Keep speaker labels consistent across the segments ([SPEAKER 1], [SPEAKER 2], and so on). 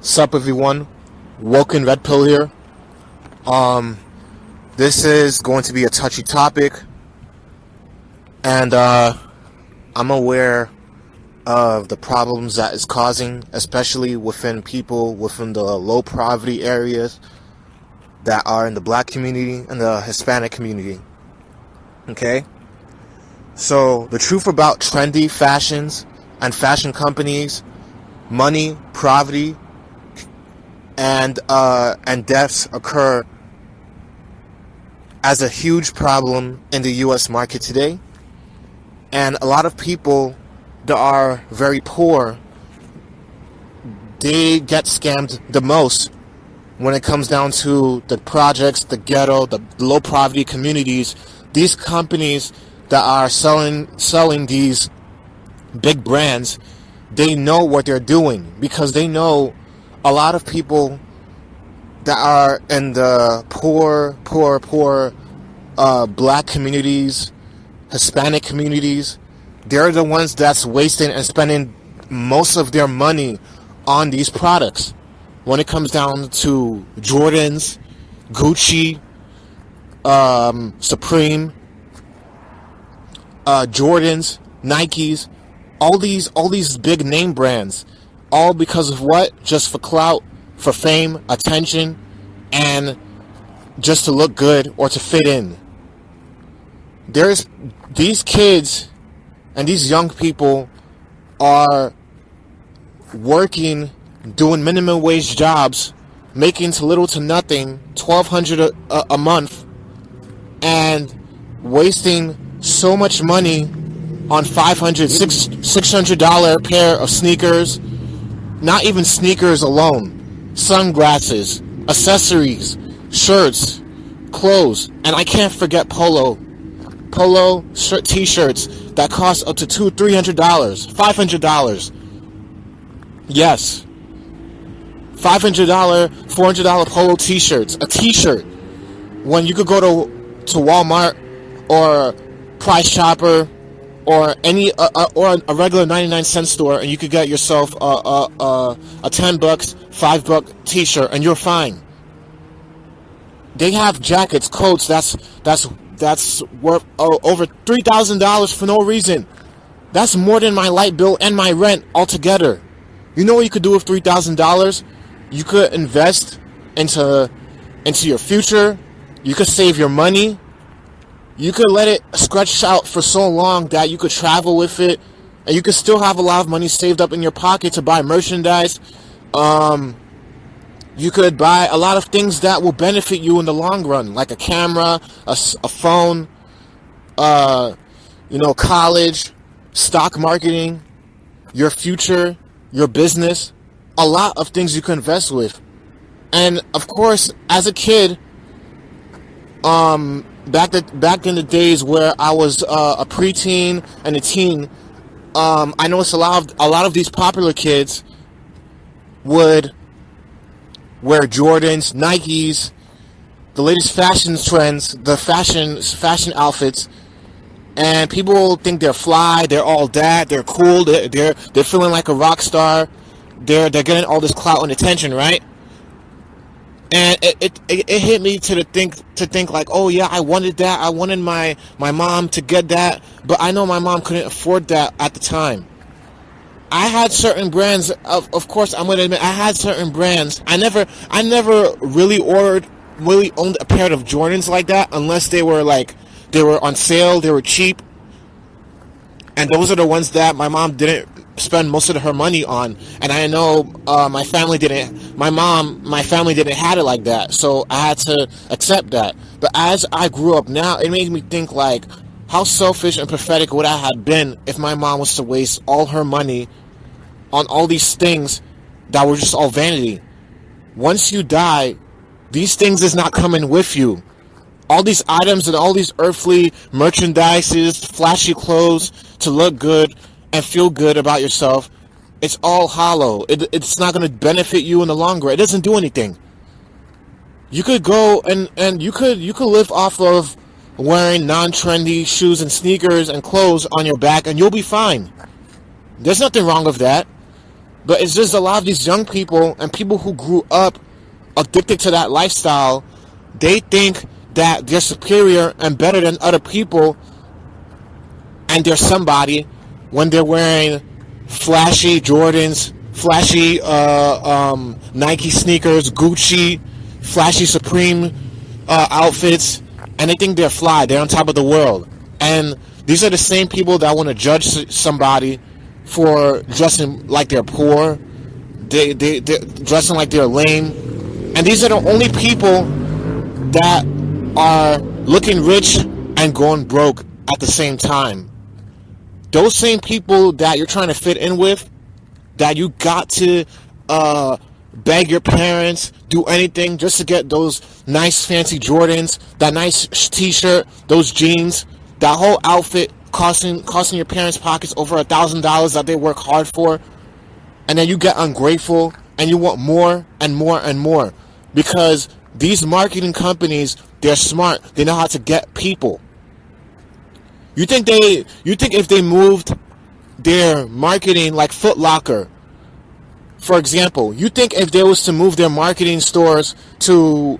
[SPEAKER 1] Sup everyone, Woken Red Pill here. This is going to be a touchy topic, and I'm aware of the problems that it's causing, especially within people within the low poverty areas that are in the black community and the Hispanic community. Okay? So the truth about trendy fashions and fashion companies, money, poverty, and deaths occur as a huge problem in the U.S. market today. And a lot of people that are very poor, they get scammed the most when it comes down to the projects, the ghetto, the low poverty communities. These companies that are selling these big brands, they know what they're doing, because they know a lot of people that are in the poor black communities, Hispanic communities, they're the ones that's wasting and spending most of their money on these products. When it comes down to Jordans, Gucci, Supreme, Jordans, Nikes, all these big name brands, all because of what? Just for clout, for fame, attention, and just to look good or to fit in. There's these kids and these young people are working, doing minimum wage jobs, making to little to nothing, $1,200 a month, and wasting so much money on $600 pair of sneakers. Not even sneakers alone. Sunglasses, accessories, shirts, clothes, and I can't forget polo shirt, t-shirts that cost up to $200-$300, $500. Yes, $500, $400 polo t-shirts. A t-shirt, when you could go to Walmart or Price Chopper or any or a regular 99-cent store, and you could get yourself a $10, $5 t-shirt, and you're fine. They have jackets, coats that's worth over $3,000 for no reason. That's more than my light bill and my rent altogether. You know what you could do with $3,000? You could invest into your future. You could save your money. You could let it stretch out for so long that you could travel with it, and you could still have a lot of money saved up in your pocket to buy merchandise. You could buy a lot of things that will benefit you in the long run, like a camera, a phone, college, stock marketing, your future, your business, a lot of things you can invest with. And of course, as a kid, back in the days where I was a preteen and a teen, I noticed a lot of these popular kids would wear Jordans, Nikes, the latest fashion trends, the fashion outfits, and people think they're fly, they're all that, they're cool, they're feeling like a rock star, they're getting all this clout and attention, right? And it hit me to think like, oh yeah, I wanted that. I wanted my mom to get that, but I know my mom couldn't afford that at the time. I had certain brands, of course, I'm gonna admit, I had certain brands. I never really owned a pair of Jordans like that, unless they were on sale, they were cheap. And those are the ones that my mom didn't spend most of her money on, and I know my family didn't have it like that, so I had to accept that. But as I grew up now, it made me think like, how selfish and pathetic would I have been if my mom was to waste all her money on all these things that were just all vanity. Once you die, these things is not coming with you. All these items and all these earthly merchandises, flashy clothes to look good and feel good about yourself, it's all hollow. It's not going to benefit you in the long run. It doesn't do anything. You could go and you could live off of wearing non-trendy shoes and sneakers and clothes on your back, and you'll be fine. There's nothing wrong with that. But it's just a lot of these young people and people who grew up addicted to that lifestyle. They think that they're superior and better than other people, and they're somebody when they're wearing flashy Jordans, flashy Nike sneakers, Gucci, flashy Supreme outfits, and they think they're fly. They're on top of the world. And these are the same people that want to judge somebody for dressing like they're poor. They're dressing like they're lame. And these are the only people that are looking rich and going broke at the same time. Those same people that you're trying to fit in with, that you got to beg your parents, do anything just to get those nice fancy Jordans, that nice t-shirt, those jeans, that whole outfit costing your parents' pockets over $1,000 that they work hard for, and then you get ungrateful and you want more and more and more, because these marketing companies, they're smart. They know how to get people. You think if they moved their marketing like Foot Locker, for example, you think if they was to move their marketing stores to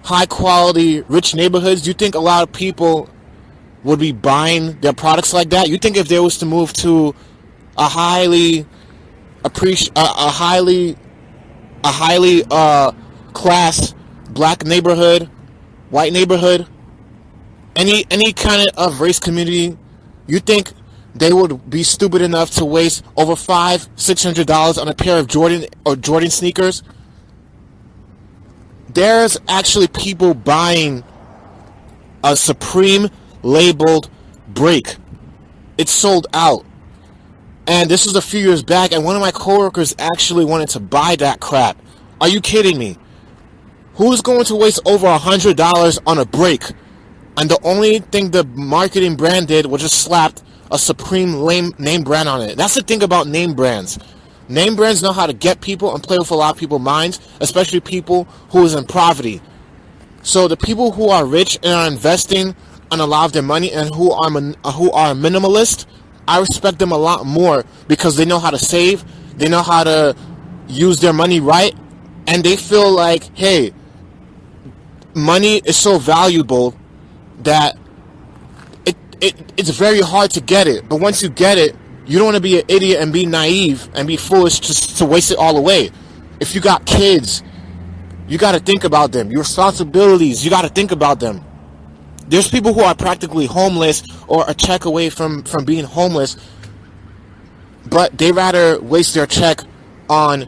[SPEAKER 1] high quality, rich neighborhoods, you think a lot of people would be buying their products like that? You think if they was to move to a highly class black neighborhood, white neighborhood, any kind of race community, you think they would be stupid enough to waste over $500-600 on a pair of Jordan sneakers? There's actually people buying a Supreme labeled break. It's sold out. And this was a few years back, and one of my coworkers actually wanted to buy that crap. Are you kidding me? Who's going to waste over $100 on a break? And the only thing the marketing brand did was just slapped a Supreme name brand on it. That's the thing about name brands. Name brands know how to get people and play with a lot of people's minds, especially people who is in poverty. So the people who are rich and are investing on a lot of their money and who are minimalist, I respect them a lot more because they know how to save, they know how to use their money right, and they feel like, hey, money is so valuable that it's very hard to get it. But once you get it, you don't want to be an idiot and be naive and be foolish just to waste it all away. If you got kids, you got to think about them. Your responsibilities, you got to think about them. There's people who are practically homeless or a check away from being homeless, but they rather waste their check on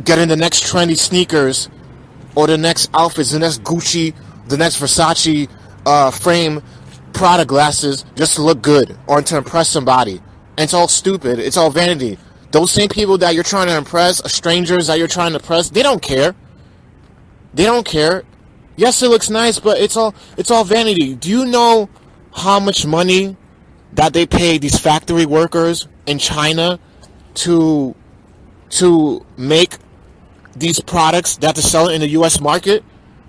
[SPEAKER 1] getting the next trendy sneakers or the next outfits, the next Gucci, the next Versace frame Prada glasses just to look good or to impress somebody. And it's all stupid. It's all vanity. Those same people that you're trying to impress, strangers that you're trying to impress, they don't care. They don't care. Yes, it looks nice, but it's all vanity. Do you know how much money that they pay these factory workers in China to make these products that to sell it in the U.S. market?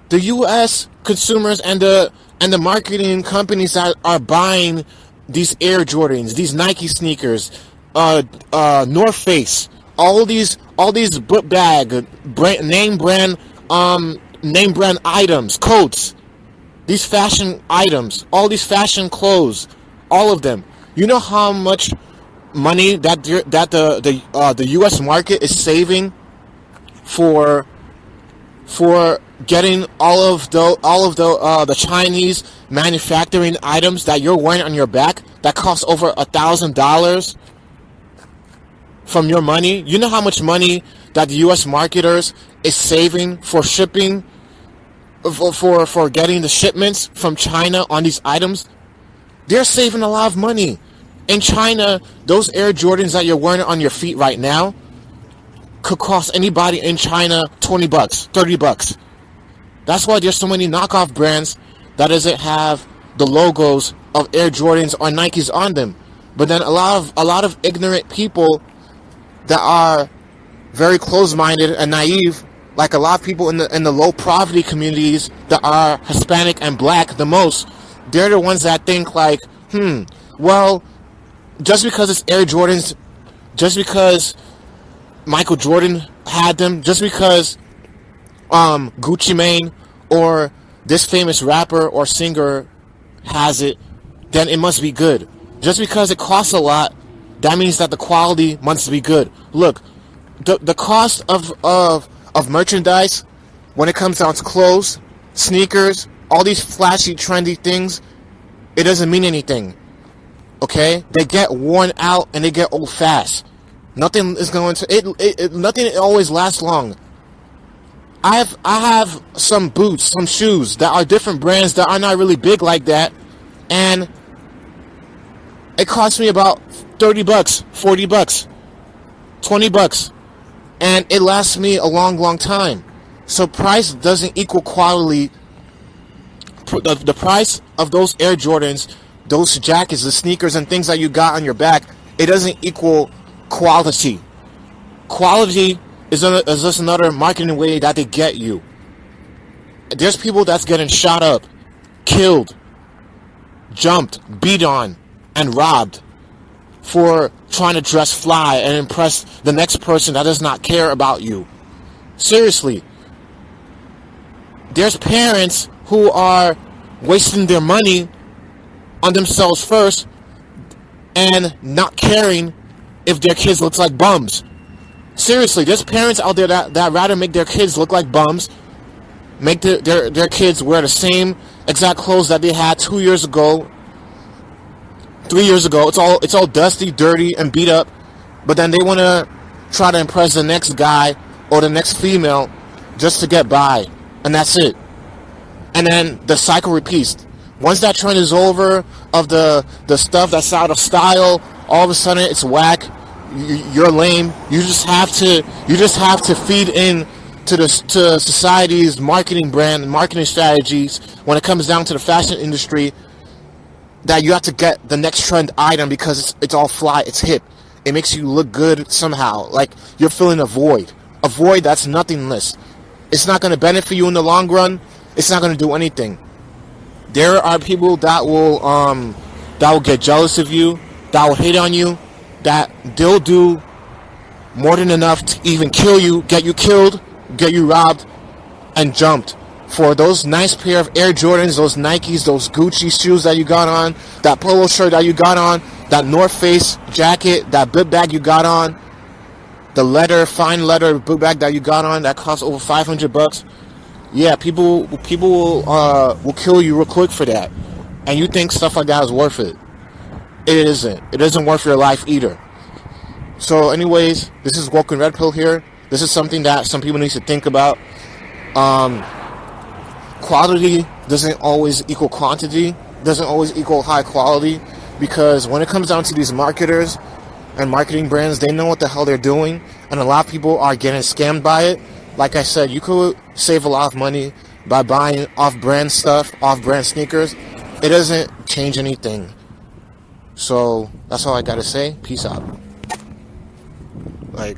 [SPEAKER 1] The U.S. consumers and the marketing companies that are buying these Air Jordans, these Nike sneakers, North Face, all these book bag, name brand items, coats, these fashion items, all these fashion clothes, all of them. You know how much money that the U.S. market is saving for getting all of the Chinese manufacturing items that you're wearing on your back that cost over $1,000 from your money? You know how much money that the U.S. marketers is saving for shipping, for getting the shipments from China on these items? They're saving a lot of money. In China, those Air Jordans that you're wearing on your feet right now could cost anybody in China $20, $30. That's why there's so many knockoff brands that doesn't have the logos of Air Jordans or Nikes on them. But then a lot of ignorant people that are very closed-minded and naive, like a lot of people in the low poverty communities that are Hispanic and black the most, they're the ones that think like, well, just because it's Air Jordans, just because Michael Jordan had them, just because Gucci Mane or this famous rapper or singer has it, then it must be good. Just because it costs a lot, that means that the quality must be good. Look, the cost of merchandise, when it comes down to clothes, sneakers, all these flashy, trendy things, it doesn't mean anything. Okay? They get worn out and they get old fast. Nothing is going to nothing always lasts long. I have some boots, some shoes that are different brands that are not really big like that, and it cost me about $30, $40, $20, and it lasts me a long time. So price doesn't equal quality. The price of those Air Jordans, those jackets, the sneakers, and things that you got on your back, it doesn't equal quality. Quality is just another marketing way that they get you. There's people that's getting shot up, killed, jumped, beat on, and robbed for trying to dress fly and impress the next person that does not care about you. Seriously. There's parents who are wasting their money on themselves first and not caring if their kids look like bums. Seriously, there's parents out there that rather make their kids look like bums, make their kids wear the same exact clothes that they had 2 years ago, 3 years ago. It's all dusty, dirty, and beat up, but then they want to try to impress the next guy or the next female just to get by, and that's it. And then the cycle repeats. Once that trend is over of the stuff that's out of style, all of a sudden it's whack. You're lame. You just have to feed in to society's marketing brand and marketing strategies when it comes down to the fashion industry, that you have to get the next trend item because it's all fly, it's hip. It makes you look good somehow, like you're filling a void that's nothingness. It's not going to benefit you in the long run. It's not going to do anything. There are people that will get jealous of you, that will hate on you, that they'll do more than enough to even kill you, get you killed, get you robbed, and jumped for those nice pair of Air Jordans, those Nikes, those Gucci shoes that you got on, that polo shirt that you got on, that North Face jacket, that book bag you got on, the fine leather book bag that you got on that costs over $500. Yeah, people will kill you real quick for that, and you think stuff like that is worth it. It isn't. It isn't worth your life either. So anyways, this is Woken Red Pill here. This is something that some people need to think about. Quality doesn't always equal quantity, doesn't always equal high quality, because when it comes down to these marketers and marketing brands, they know what the hell they're doing, and a lot of people are getting scammed by it. Like I said, you could save a lot of money by buying off-brand stuff, off-brand sneakers. It doesn't change anything. So that's all I gotta say. Peace out. Like.